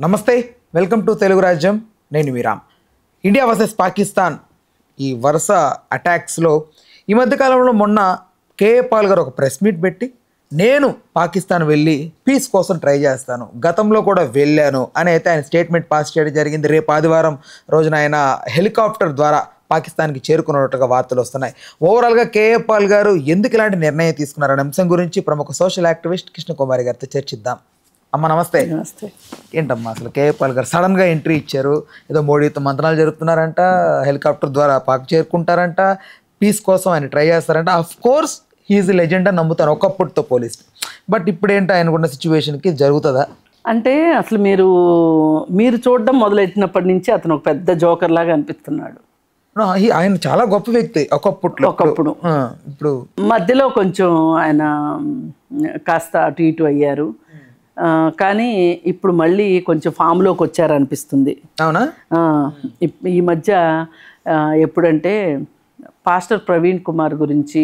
నమస్తే, welcome to Telugu రాజ్యం. నేను మీరామ్. ఇండియా వర్సెస్ పాకిస్తాన్ ఈ వరుస అటాక్స్లో ఈ మధ్యకాలంలో మొన్న కేఏ పాల్ గారు ఒక ప్రెస్ మీట్ పెట్టి నేను పాకిస్తాన్ వెళ్ళి పీస్ కోసం ట్రై చేస్తాను, గతంలో కూడా వెళ్ళాను అని అయితే ఆయన స్టేట్మెంట్ పాస్ చేయడం జరిగింది. రేపు ఆదివారం రోజున ఆయన హెలికాప్టర్ ద్వారా పాకిస్తాన్కి చేరుకున్నట్టుగా వార్తలు వస్తున్నాయి. ఓవరాల్గా కేఏ పాల్ గారు ఎందుకు ఇలాంటి నిర్ణయం తీసుకున్నారనే అంశం గురించి ప్రముఖ సోషల్ యాక్టివిస్ట్ కృష్ణకుమారి గారితో చర్చిద్దాం. అమ్మ నమస్తే. నమస్తే. ఏంటమ్మా అసలు కేఏ పాల్ గారు సడన్గా ఎంట్రీ ఇచ్చారు, ఏదో మోడీతో మంత్రాలు జరుపుతున్నారంట, హెలికాప్టర్ ద్వారా పాక్ చేరుకుంటారంట, పీస్ కోసం ఆయన ట్రై చేస్తారంట. అఫ్ కోర్స్ హీఈస్ లెజెండ్ అని నమ్ముతాను ఒకప్పటితో పోలిస్తే. బట్ ఇప్పుడు ఏంటో ఆయనకున్న సిచ్యువేషన్కి జరుగుతుందా అంటే అసలు మీరు చూడడం మొదలెట్టినప్పటి నుంచి అతను ఒక పెద్ద జోకర్ లాగా అనిపిస్తున్నాడు. ఆయన చాలా గొప్ప వ్యక్తి ఒకప్పుడు. ఇప్పుడు మధ్యలో కొంచెం ఆయన కాస్త అటు ఇటు అయ్యారు, కానీ ఇప్పుడు మళ్ళీ కొంచెం ఫామ్లోకి వచ్చారనిపిస్తుంది. అవునా? ఈ మధ్య ఎప్పుడంటే పాస్టర్ ప్రవీణ్ కుమార్ గురించి,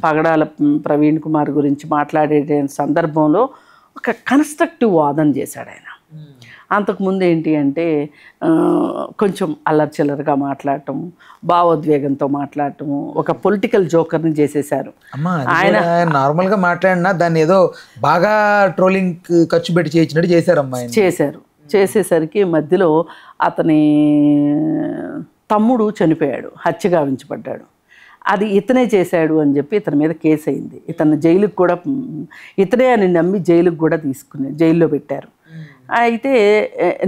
పగడాల ప్రవీణ్ కుమార్ గురించి మాట్లాడే సందర్భంలో ఒక కన్స్ట్రక్టివ్ వాదన చేశాడు ఆయన. అంతకుముందు ఏంటి అంటే కొంచెం అల్లర్చిల్లరగా మాట్లాడటము, భావోద్వేగంతో మాట్లాడటము, ఒక పొలిటికల్ జోకర్ని చేసేశారు. ఆయన నార్మల్గా మాట్లాడినా దాన్ని ఏదో బాగా ట్రోలింగ్ ఖర్చు పెట్టి చేయించినట్టు చేశారమ్మా. చేసేసరికి మధ్యలో అతని తమ్ముడు చనిపోయాడు, హత్య గావించబడ్డాడు. అది ఇతనే చేశాడు అని చెప్పి ఇతని మీద కేసు అయింది. ఇతను జైలుకి కూడా, ఇతనే అని నమ్మి జైలుకి కూడా జైల్లో పెట్టారు. అయితే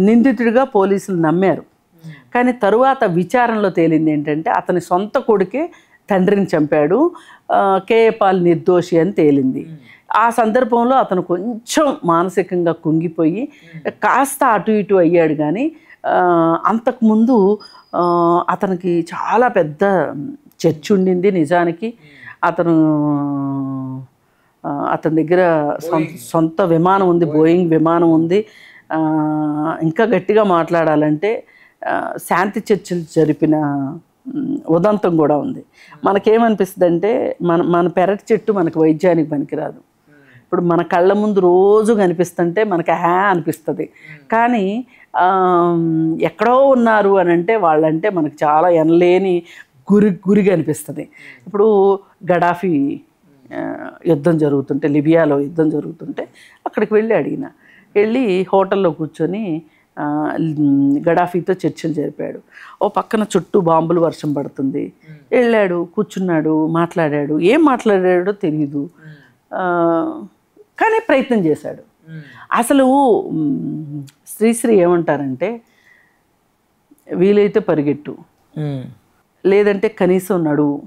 నిందితుడిగా పోలీసులు నమ్మారు. కానీ తరువాత విచారణలో తేలింది ఏంటంటే అతని సొంత కొడుకే తండ్రిని చంపాడు, కేఏ పాల్ నిర్దోషి అని తేలింది. ఆ సందర్భంలో అతను కొంచెం మానసికంగా కుంగిపోయి కాస్త అటు ఇటు అయ్యాడు. కానీ అంతకుముందు అతనికి చాలా పెద్ద చర్చ ఉండింది. నిజానికి అతని దగ్గర సొంత విమానం ఉంది, బోయింగ్ విమానం ఉంది. ఇంకా గట్టిగా మాట్లాడాలంటే శాంతి చర్చలు జరిపిన ఉదంతం కూడా ఉంది. మనకేమనిపిస్తుంది అంటే మన పెరటి చెట్టు మనకు వైద్యానికి పనికిరాదు. ఇప్పుడు మన కళ్ళ ముందు రోజు కనిపిస్తుంటే మనకి అనిపిస్తుంది, కానీ ఎక్కడో ఉన్నారు అని అంటే వాళ్ళంటే మనకు చాలా ఎనలేని గురిగా అనిపిస్తుంది. ఇప్పుడు గడాఫీ యుద్ధం జరుగుతుంటే, లిబియాలో యుద్ధం జరుగుతుంటే అక్కడికి వెళ్ళి హోటల్లో కూర్చొని గడాఫీతో చర్చలు జరిపాడు. ఓ పక్కన చుట్టూ బాంబులు వర్షం పడుతుంది. వెళ్ళాడు, కూర్చున్నాడు, మాట్లాడాడు. ఏం మాట్లాడాడో తెలియదు, కానీ ప్రయత్నం చేశాడు. అసలు శ్రీశ్రీ ఏమంటారంటే, వీలైతే పరిగెట్టు, లేదంటే కనీసం నడువు,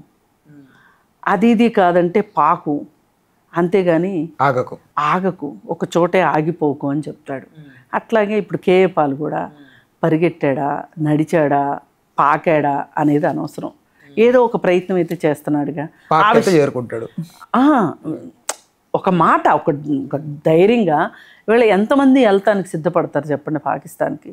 అది కాదంటే పాకు, అంతేగాని ఆగకు, ఒక చోటే ఆగిపోకు అని చెప్తాడు. అట్లాగే ఇప్పుడు కేఏ పాల్ కూడా పరిగెట్టాడా, నడిచాడా, పాకాడా అనేది అనవసరం. ఏదో ఒక ప్రయత్నం అయితే చేస్తున్నాడుగా, చేరుకుంటాడు. ఒక మాట, ఒక ధైర్యంగా వీళ్ళు ఎంతమంది వెళ్తానికి సిద్ధపడతారు చెప్పండి పాకిస్తాన్కి?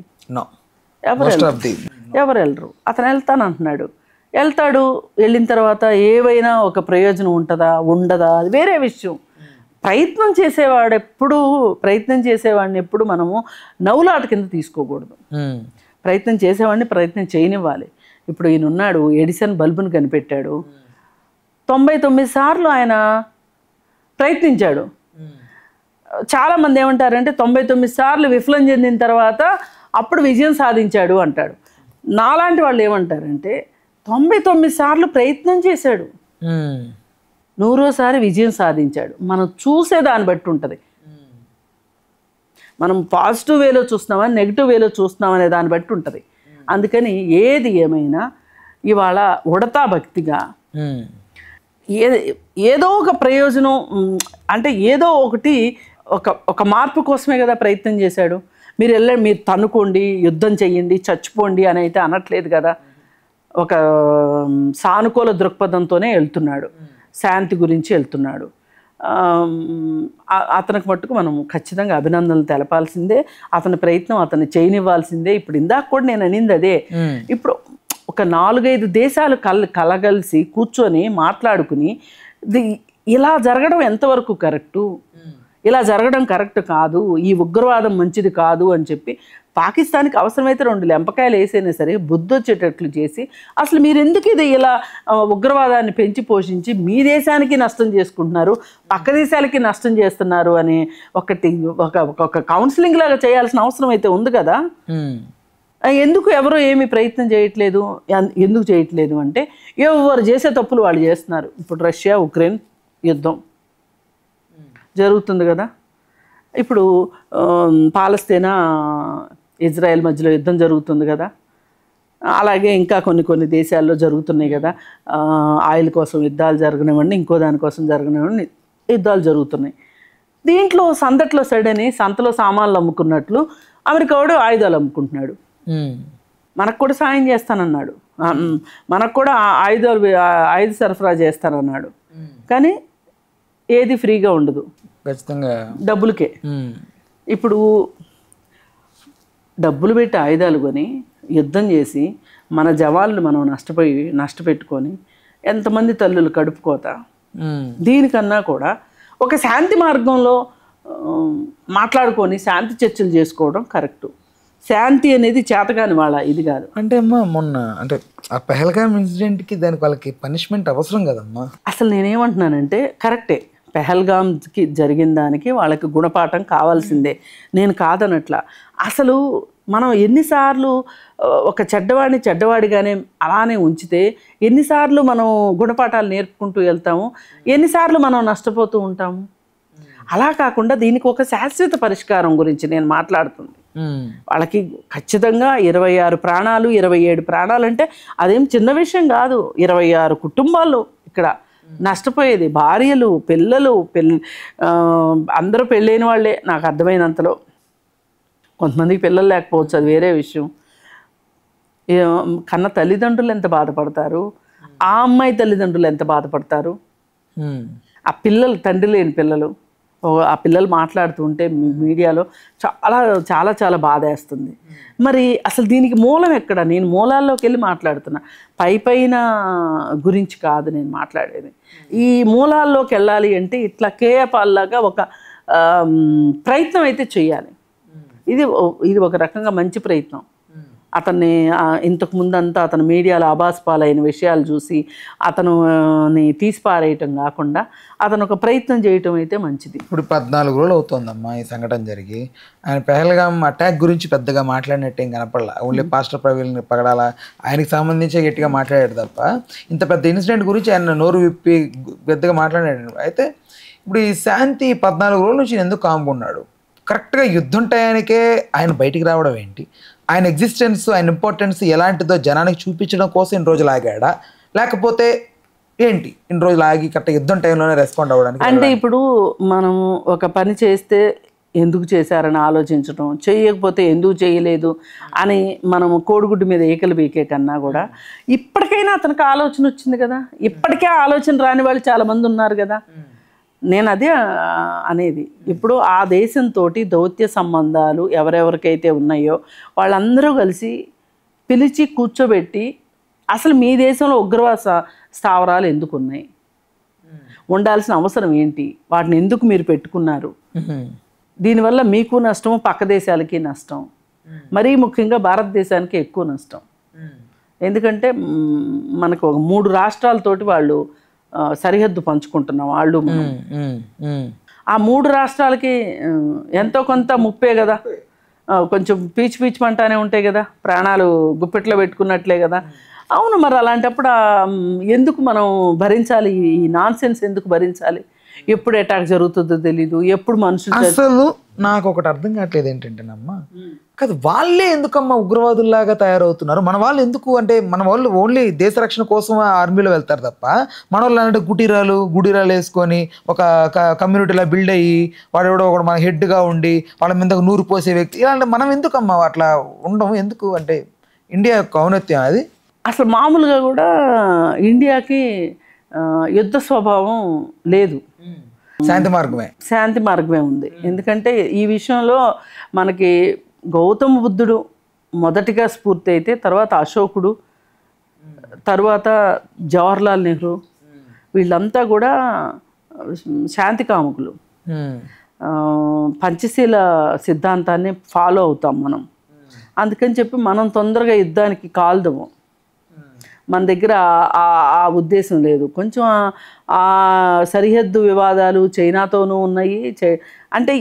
ఎవరు వెళ్ళరు. అతను వెళ్తానంటున్నాడు, వెళ్తాడు. వెళ్ళిన తర్వాత ఏవైనా ఒక ప్రయోజనం ఉండదా అది వేరే విషయం. ప్రయత్నం చేసేవాడిని ఎప్పుడు మనము నవ్వులాట కింద తీసుకోకూడదు. ప్రయత్నం చేసేవాడిని ప్రయత్నం చేయనివ్వాలి. ఇప్పుడు ఈయన ఉన్నాడు, ఎడిసన్ బల్బును కనిపెట్టాడు. 99 సార్లు ఆయన ప్రయత్నించాడు. చాలామంది ఏమంటారంటే 99 సార్లు విఫలం చెందిన తర్వాత అప్పుడు విజయం సాధించాడు అంటాడు. నాలాంటి వాళ్ళు ఏమంటారంటే 99 సార్లు ప్రయత్నం చేశాడు, 100సారి విజయం సాధించాడు. మనం చూసే దాన్ని బట్టి ఉంటుంది. మనం పాజిటివ్ వేలో చూస్తున్నామా, నెగిటివ్ వేలో చూస్తున్నాం అనే దాన్ని బట్టి ఉంటుంది. అందుకని ఏది ఏమైనా ఇవాళ ఉడతా భక్తిగా ఏదో ఒక ప్రయోజనం, అంటే ఏదో ఒకటి, ఒక మార్పు కోసమే కదా ప్రయత్నం చేశాడు. మీరు తన్నుకోండి, యుద్ధం చెయ్యండి, చచ్చిపోండి అని అయితే అనట్లేదు కదా. ఒక సానుకూల దృక్పథంతోనే వెళ్తున్నాడు, శాంతి గురించి వెళ్తున్నాడు. అతనికి మట్టుకు మనం ఖచ్చితంగా అభినందనలు తెలపాల్సిందే. అతని ప్రయత్నం అతన్ని చేయనివ్వాల్సిందే. ఇప్పుడు ఇందాక కూడా నేను అనింది అదే. ఇప్పుడు ఒక 4-5 దేశాలు కలగలిసి కూర్చొని మాట్లాడుకుని ఇలా జరగడం ఎంతవరకు కరెక్టు? ఇలా జరగడం కరెక్ట్ కాదు, ఈ ఉగ్రవాదం మంచిది కాదు అని చెప్పి పాకిస్తాన్కి అవసరమైతే 2 లెంపకాయలు వేసైనా సరే బుద్ధి వచ్చేటట్లు చేసి, అసలు మీరు ఎందుకు ఇది ఇలా ఉగ్రవాదాన్ని పెంచి పోషించి మీ దేశానికి నష్టం చేసుకుంటున్నారు, పక్క దేశాలకి నష్టం చేస్తున్నారు అని ఒక కౌన్సిలింగ్ లాగా చేయాల్సిన అవసరం అయితే ఉంది కదా. ఎందుకు ఎవరో ఏమి ప్రయత్నం చేయట్లేదు? ఎందుకు చేయట్లేదు అంటే ఎవరు చేసే తప్పులు వాళ్ళు చేస్తున్నారు. ఇప్పుడు రష్యా ఉక్రెయిన్ యుద్ధం జరుగుతుంది కదా, ఇప్పుడు పాలస్తీనా ఇజ్రాయెల్ మధ్యలో యుద్ధం జరుగుతుంది కదా, అలాగే ఇంకా కొన్ని దేశాల్లో జరుగుతున్నాయి కదా, ఆయిల్ కోసం యుద్ధాలు జరగనివ్వండి, ఇంకో దానికోసం జరగనివ్వండి, యుద్ధాలు జరుగుతున్నాయి. దీంట్లో సందట్లో సడని సంతలో సామాన్లు అమ్ముకున్నట్లు అమెరికా వాడు ఆయుధాలు అమ్ముకుంటున్నాడు. మనకు కూడా సాయం చేస్తానన్నాడు, మనకు కూడా ఆయుధ సరఫరా చేస్తానన్నాడు. కానీ ఏది ఫ్రీగా ఉండదు, ఖచ్చితంగా డబ్బులకే. ఇప్పుడు డబ్బులు పెట్టి ఆయుధాలు కొని యుద్ధం చేసి మన జవాన్లు మనం నష్టపెట్టుకొని ఎంతమంది తల్లులు కడుపుకోత. దీనికన్నా కూడా ఒక శాంతి మార్గంలో మాట్లాడుకొని శాంతి చర్చలు చేసుకోవడం కరెక్టు. శాంతి అనేది చేతగాని వాళ్ళ ఇది కాదు. అంటే అమ్మా మొన్న అంటే ఆ పెహల్గామ్ ఇన్సిడెంట్కి దానికి వాళ్ళకి పనిష్మెంట్ అవసరం కదమ్మా. అసలు నేనేమంటున్నానంటే కరెక్టే, పెహల్గామ్కి జరిగిన దానికి వాళ్ళకి గుణపాఠం కావాల్సిందే, నేను కాదనట్లా. అసలు మనం ఎన్నిసార్లు ఒక చెడ్డవాడిని చెడ్డవాడిగానే అలానే ఉంచితే ఎన్నిసార్లు మనం గుణపాఠాలు నేర్పుకుంటూ వెళ్తాము, ఎన్నిసార్లు మనం నష్టపోతూ ఉంటాము. అలా కాకుండా దీనికి ఒక శాశ్వత పరిష్కారం గురించి నేను మాట్లాడుతుంది. వాళ్ళకి ఖచ్చితంగా 26 ప్రాణాలు 27 ప్రాణాలు అంటే అదేం చిన్న విషయం కాదు. 26 కుటుంబాలు ఇక్కడ నష్టపోయేది, భార్యలు పిల్లలు అందరూ పెళ్ళైన వాళ్ళే నాకు అర్థమైనంతలో. కొంతమందికి పిల్లలు లేకపోవచ్చు, అది వేరే విషయం. కన్న తల్లిదండ్రులు ఎంత బాధపడతారు, ఆ అమ్మాయి తల్లిదండ్రులు ఎంత బాధపడతారు, ఆ పిల్లలు తండ్రి లేని పిల్లలు ఆ పిల్లలు మాట్లాడుతూ ఉంటే మీడియాలో చాలా చాలా చాలా బాధ వేస్తుంది. మరి అసలు దీనికి మూలం ఎక్కడ? నేను మూలాల్లోకి వెళ్ళి మాట్లాడుతున్నా, పైన గురించి కాదు నేను మాట్లాడేది. ఈ మూలాల్లోకి వెళ్ళాలి అంటే ఇట్లా కేయపాల్లాగా ఒక ప్రయత్నం అయితే చేయాలి. ఇది ఒక రకంగా మంచి ప్రయత్నం. అతన్ని ఇంతకు ముందంతా అతను మీడియాలో అబాస్పాలైన విషయాలు చూసి అతనుని తీసిపారేయటం కాకుండా అతను ఒక ప్రయత్నం చేయటం అయితే మంచిది. ఇప్పుడు 14 రోజులు అవుతుందమ్మా ఈ సంఘటన జరిగి. ఆయన పెహల్గామ్ అటాక్ గురించి పెద్దగా మాట్లాడినట్టు ఏం కనపడలా. ఓన్లీ పాస్టర్ ప్రవీణ్ పగడాల ఆయనకి సంబంధించి గట్టిగా మాట్లాడాడు తప్ప ఇంత పెద్ద ఇన్సిడెంట్ గురించి ఆయన నోరు విప్పి పెద్దగా మాట్లాడాడు. అయితే ఇప్పుడు ఈ శాంతి 14 రోజుల నుంచి ఎందుకు కాముకున్నాడు? కరెక్ట్గా యుద్ధం టయానికే ఆయన బయటికి రావడం ఏంటి? ఆయన ఎగ్జిస్టెన్స్, ఆయన ఇంపార్టెన్స్ ఎలాంటిదో జనానికి చూపించడం కోసం ఇన్ని రోజులు ఆగాడా, లేకపోతే ఏంటి ఇన్ని రోజులు ఆగి కరెక్ట్ యుద్ధం టైంలోనే రెస్పాండ్ అవ్వడానికి? అంటే ఇప్పుడు మనం ఒక పని చేస్తే ఎందుకు చేశారని ఆలోచించడం, చేయకపోతే ఎందుకు చేయలేదు అని మనము కోడిగుడ్డు మీద ఏకలు బీకే కన్నా కూడా ఇప్పటికైనా అతనికి ఆలోచన వచ్చింది కదా. ఇప్పటికే ఆలోచన రాని వాళ్ళు చాలామంది ఉన్నారు కదా. నేను అదే అనేది. ఇప్పుడు ఆ దేశంతో దౌత్య సంబంధాలు ఎవరెవరికైతే ఉన్నాయో వాళ్ళందరూ కలిసి పిలిచి కూర్చోబెట్టి అసలు మీ దేశంలో ఉగ్రవాద స్థావరాలు ఎందుకు ఉన్నాయి, ఉండాల్సిన అవసరం ఏంటి, వాటిని ఎందుకు మీరు పెట్టుకున్నారు, దీనివల్ల మీకు నష్టం, పక్క దేశాలకి నష్టం, మరీ ముఖ్యంగా భారతదేశానికి ఎక్కువ నష్టం. ఎందుకంటే మనకు ఒక 3 రాష్ట్రాలతోటి వాళ్ళు సరిహద్దు పంచుకుంటున్నాం వాళ్ళు. ఆ 3 రాష్ట్రాలకి ఎంతో కొంత ముప్పే కదా, కొంచెం పీచు మంటానే ఉంటాయి కదా, ప్రాణాలు గుప్పెట్లో పెట్టుకున్నట్లే కదా. అవును, మరి అలాంటప్పుడు ఎందుకు మనం భరించాలి? ఈ నాన్ సెన్స్ ఎందుకు భరించాలి? ఎప్పుడు అటాక్ జరుగుతుందో తెలీదు, ఎప్పుడు మనుషులు. అసలు నాకు ఒకటి అర్థం కావట్లేదు ఏంటంటేనమ్మా, కాదు వాళ్ళే ఎందుకమ్మా ఉగ్రవాదుల్లాగా తయారవుతున్నారు? మన వాళ్ళు ఎందుకు అంటే మన వాళ్ళు ఓన్లీ దేశ రక్షణ కోసం ఆర్మీలో వెళ్తారు తప్ప మన వాళ్ళు అంటే గుడిరాలు వేసుకొని ఒక కమ్యూనిటీలా బిల్డ్ అయ్యి వాడు ఒకడు మన హెడ్గా ఉండి వాళ్ళ మీద నూరు పోసే వ్యక్తి ఇలాంటి మనం ఎందుకమ్మా అట్లా ఉండము? ఎందుకు అంటే ఇండియా యొక్క ఔన్నత్యం అది. అసలు మామూలుగా కూడా ఇండియాకి యుద్ధ స్వభావం లేదు, శాంతి మార్గమే ఉంది. ఎందుకంటే ఈ విషయంలో మనకి గౌతమ బుద్ధుడు మొదటిగా స్ఫూర్తి అయితే, తర్వాత అశోకుడు, తర్వాత జవహర్లాల్ నెహ్రూ, వీళ్ళంతా కూడా శాంతి కాముకులు. పంచశీల సిద్ధాంతాన్ని ఫాలో అవుతాం మనం. అందుకని చెప్పి మనం తొందరగా యుద్ధానికి కాల్దము. మన దగ్గర ఆ ఉద్దేశం లేదు. కొంచెం ఆ సరిహద్దు వివాదాలు చైనాతోనూ ఉన్నాయి. అంటే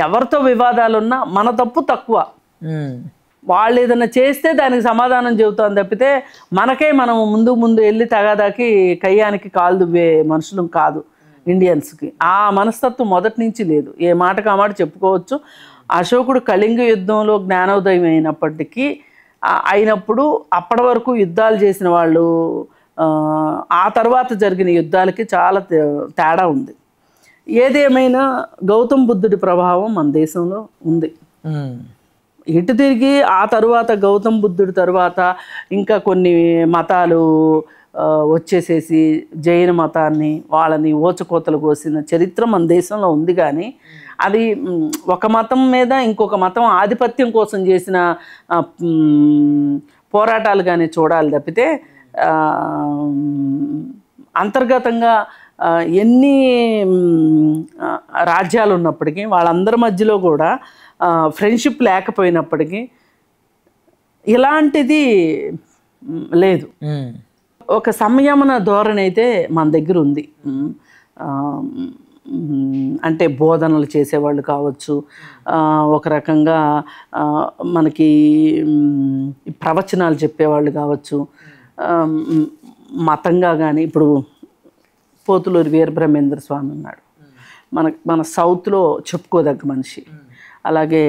ఎవరితో వివాదాలు ఉన్నా మన తప్పు తక్కువ. వాళ్ళు ఏదైనా చేస్తే దానికి సమాధానం చెబుతాం తప్పితే మనం ముందు వెళ్ళి తగాదాకి కయ్యానికి కాలు దువ్వే మనుషులం కాదు ఇండియన్స్కి. ఆ మనస్తత్వం మొదటి నుంచి లేదు. ఏ మాటకు ఆ మాట చెప్పుకోవచ్చు. అశోకుడు కళింగ యుద్ధంలో జ్ఞానోదయం అయినప్పుడు అప్పటి వరకు యుద్ధాలు చేసిన వాళ్ళు ఆ తర్వాత జరిగిన యుద్ధాలకి చాలా తేడా ఉంది. ఏదేమైనా గౌతమ్ బుద్ధుడి ప్రభావం మన దేశంలో ఉంది. ఇటు తిరిగి ఆ తరువాత గౌతమ్ బుద్ధుడి తరువాత ఇంకా కొన్ని మతాలు వచ్చేసేసి జైన మతాన్ని వాళ్ళని ఓచకోతలు కోసిన చరిత్ర మన దేశంలో ఉంది. కానీ అది ఒక మతం మీద ఇంకొక మతం ఆధిపత్యం కోసం చేసిన పోరాటాలుగానే చూడాలి తప్పితే అంతర్గతంగా ఎన్ని రాజ్యాలు ఉన్నప్పటికీ వాళ్ళందరి మధ్యలో కూడా ఫ్రెండ్షిప్ లేకపోయినప్పటికీ ఇలాంటిది లేదు. ఒక సంయమన ధోరణి అయితే మన దగ్గర ఉంది. అంటే బోధనలు చేసేవాళ్ళు కావచ్చు, ఒక రకంగా మనకి ప్రవచనాలు చెప్పేవాళ్ళు కావచ్చు, మతంగా కానీ ఇప్పుడు పోతులూరి వీరబ్రహ్మేంద్ర స్వామి ఉన్నాడు, మన సౌత్లో చెప్పుకోదగ్గ మనిషి. అలాగే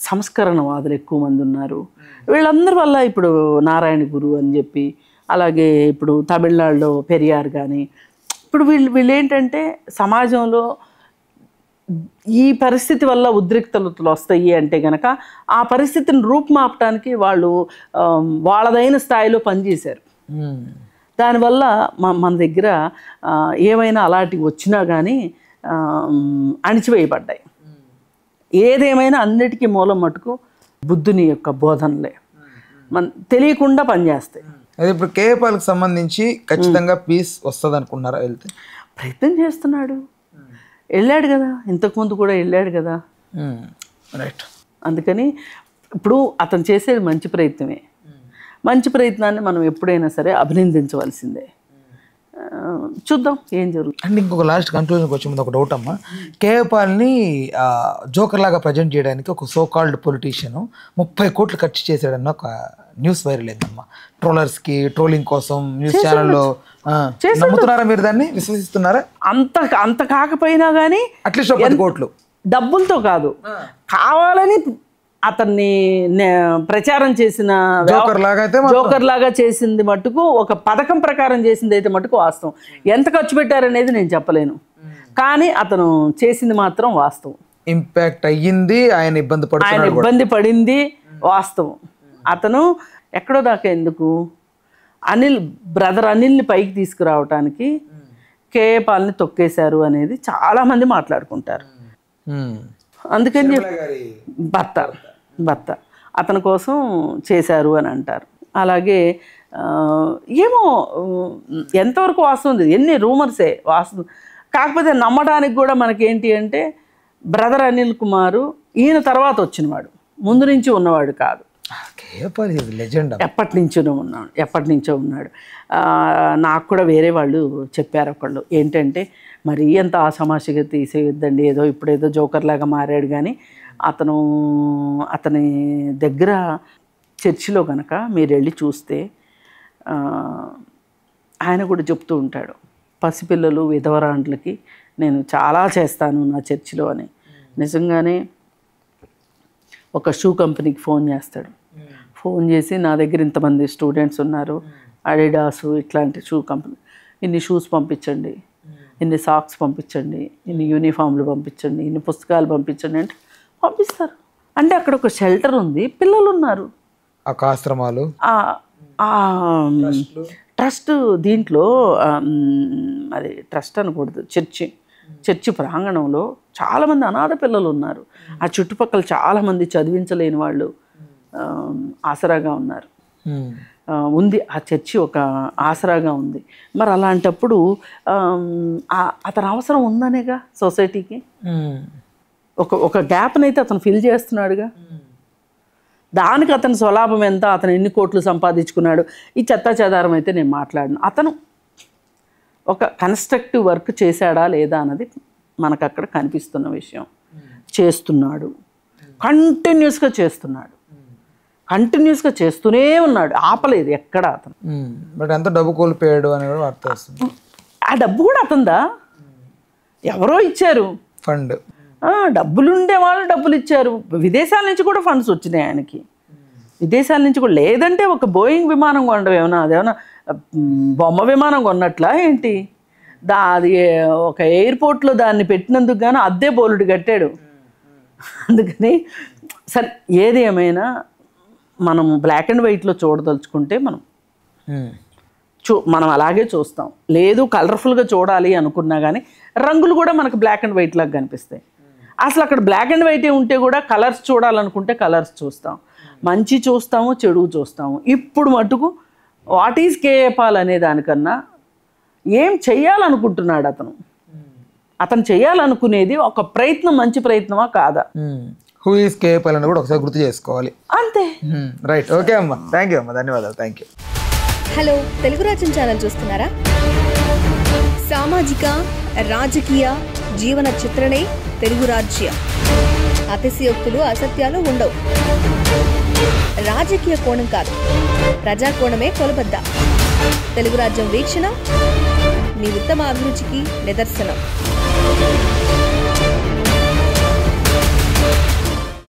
సంస్కరణవాదులు ఎక్కువ మంది ఉన్నారు. వీళ్ళందరి వల్ల ఇప్పుడు నారాయణ గురు అని చెప్పి, అలాగే ఇప్పుడు తమిళనాడులో పెరియార్ కానీ, ఇప్పుడు వీళ్ళు ఏంటంటే సమాజంలో ఈ పరిస్థితి వల్ల ఉద్రిక్తతలు వస్తాయి అంటే కనుక ఆ పరిస్థితిని రూపుమాపటానికి వాళ్ళు వాళ్ళదైన స్థాయిలో పనిచేశారు. దానివల్ల మన దగ్గర ఏమైనా అలాంటివి వచ్చినా కానీ అణిచివేయబడ్డాయి. ఏదేమైనా అన్నిటికీ మూలం మటుకు బుద్ధుని యొక్క బోధనలే తెలియకుండా పనిచేస్తాయి. అదే ఇప్పుడు కేఏపాల్కి సంబంధించి ఖచ్చితంగా పీస్ వస్తుంది అనుకున్నారా? వెళ్తే ప్రయత్నం చేస్తున్నాడు, వెళ్ళాడు కదా, ఇంతకుముందు కూడా వెళ్ళాడు కదా. రైట్. అందుకని ఇప్పుడు అతను చేసేది మంచి ప్రయత్నమే. మంచి ప్రయత్నాన్ని మనం ఎప్పుడైనా సరే అభినందించవలసిందే. చూద్దాం ఏం జరుగుతుంది. అండ్ ఇంకొక లాస్ట్ కన్క్లూజన్కి వచ్చే ముందు ఒక డౌట్ అమ్మా. కేఏపాల్ని జోకర్ లాగా ప్రజెంట్ చేయడానికి ఒక సో కాల్డ్ పొలిటీషియన్ 30 కోట్లు ఖర్చు చేశాడన్న ఒక న్యూస్ వైరల్ అయిందమ్మా. ట్రోలర్స్కి ట్రోలింగ్ కోసం న్యూస్ ఛానల్లో. నమ్ముతున్నారా మీరు? దాన్ని విశ్వసిస్తున్నారా? అంత కాకపోయినా కానీ అట్లీస్ట్ 10 కోట్లు డబ్బులతో కాదు, కావాలని అతన్ని ప్రచారం చేసిన జోకర్ లాగా చేసింది మట్టుకు, ఒక పథకం ప్రకారం చేసింది అయితే మట్టుకు వాస్తవం. ఎంత ఖర్చు పెట్టారనేది నేను చెప్పలేను, కానీ అతను చేసింది మాత్రం వాస్తవం. ఇంపాక్ట్ అయ్యింది, ఆయన ఇబ్బంది పడింది వాస్తవం. అతను ఎక్కడో దాకా ఎందుకు బ్రదర్ అనిల్ని పైకి తీసుకురావటానికి కేఏపాల్ని తొక్కేశారు అనేది చాలామంది మాట్లాడుకుంటారు. అందుకని భర్త అతని కోసం చేశారు అని అంటారు. అలాగే ఏమో ఎంతవరకు వాస్తవం ఉంది, ఎన్ని రూమర్సే వాస్తవం. కాకపోతే నమ్మడానికి కూడా మనకేంటి అంటే బ్రదర్ అనిల్ కుమారు ఈయన తర్వాత వచ్చినవాడు, ముందు నుంచి ఉన్నవాడు కాదు. ఎప్పటి నుంచో ఉన్నాడు. నాకు కూడా వేరే వాళ్ళు చెప్పారు ఒకళ్ళు, ఏంటంటే మరి ఎంత ఆసమాషిగా తీసేయొద్దండి, ఇప్పుడేదో జోకర్ లాగా మారాడు, కానీ అతని దగ్గర చర్చిలో కనుక మీరు వెళ్ళి చూస్తే ఆయన కూడా చెప్తూ ఉంటాడు, పసిపిల్లలు విధవరాండ్లకి నేను చాలా చేస్తాను నా చర్చిలో అని. నిజంగానే ఒక షూ కంపెనీకి ఫోన్ చేస్తాడు. ఫోన్ చేసి నా దగ్గర ఇంతమంది స్టూడెంట్స్ ఉన్నారు, అడిడాసు ఇట్లాంటి షూ కంపెనీ, ఇన్ని షూస్ పంపించండి, ఇన్ని సాక్స్ పంపించండి, ఇన్ని యూనిఫామ్లు పంపించండి, ఇన్ని పుస్తకాలు పంపించండి అంటే పంపిస్తారు. అంటే అక్కడ ఒక షెల్టర్ ఉంది, పిల్లలు ఉన్నారు, ఆశ్రమాలు, ట్రస్ట్. దీంట్లో అది ట్రస్ట్ అనకూడదు, చర్చి ప్రాంగణంలో చాలామంది అనాథ పిల్లలు ఉన్నారు. ఆ చుట్టుపక్కల చాలామంది చదివించలేని వాళ్ళు ఆసరాగా ఉన్నారు. ఉంది ఆ చర్చి ఒక ఆసరాగా ఉంది. మరి అలాంటప్పుడు అతని అవసరం ఉందనేగా సొసైటీకి. ఒక గ్యాప్నైతే అతను ఫిల్ చేస్తున్నాడుగా. దానికి అతని స్వలాభం ఎంత, అతను ఎన్ని కోట్లు సంపాదించుకున్నాడు, ఈ చెత్తా చెదారం అయితే నేను మాట్లాడను. అతను ఒక కన్స్ట్రక్టివ్ వర్క్ చేశాడా లేదా అన్నది మనకు అక్కడ కనిపిస్తున్న విషయం. చేస్తున్నాడు, కంటిన్యూస్గా చేస్తున్నాడు, కంటిన్యూస్గా చేస్తూనే ఉన్నాడు, ఆపలేదు ఎక్కడ అతను. బట్ ఎంత డబ్బు కోల్పోయాడు అని కూడా వార్త వస్తుంది. ఆ డబ్బు కూడా అతనిదా, ఎవరో ఇచ్చారు ఫండ్. డబ్బులు ఉండే వాళ్ళు డబ్బులు ఇచ్చారు. విదేశాల నుంచి కూడా ఫండ్స్ వచ్చినాయి ఆయనకి, విదేశాల నుంచి కూడా. లేదంటే ఒక బోయింగ్ విమానం కొనడం ఏమన్నా, అదేమన్నా బొమ్మ విమానం కొన్నట్లా ఏంటి? అది ఒక ఎయిర్పోర్ట్లో దాన్ని పెట్టినందుకు గాను అద్దె బోలుడు కట్టాడు. అందుకని సరే, ఏది ఏమైనా మనం బ్లాక్ అండ్ వైట్లో చూడదలుచుకుంటే మనం అలాగే చూస్తాం. లేదు కలర్ఫుల్గా చూడాలి అనుకున్నా కానీ రంగులు కూడా మనకు బ్లాక్ అండ్ వైట్ లాగా కనిపిస్తాయి. అసలు అక్కడ బ్లాక్ అండ్ వైటే ఉంటే కూడా కలర్స్ చూడాలనుకుంటే కలర్స్ చూస్తాం, మంచి చూస్తాము, చెడు చూస్తాము. ఇప్పుడు మటుకు వాట్ ఈజ్ కేఏ పాల్ అనే దానికన్నా ఏం చెయ్యాలనుకుంటున్నాడు అతను చేయాలనుకునేది ఒక ప్రయత్నం, మంచి ప్రయత్నమా కాదా, హూ ఈజ్ కేఏ పాల్ అని కూడా ఒకసారి గుర్తు చేసుకోవాలి. అంతే. రైట్, ఓకే అమ్మా, థ్యాంక్ యూ అమ్మా, ధన్యవాదాలు, థ్యాంక్ యూ. హలో, తెలుగు రాజ్యం ఛానల్ చూస్తున్నారా? సామాజిక, రాజకీయ, జీవన చిత్రణే తెలుగు రాజ్యం. అతిశయోక్తులు, అసత్యాలు ఉండవు. రాజకీయ కోణం కాదు, ప్రజా కోణమే కొలబద్ద. తెలుగు రాజ్యం వీక్షణ మీ ఉత్తమ అభిరుచికి నిదర్శనం.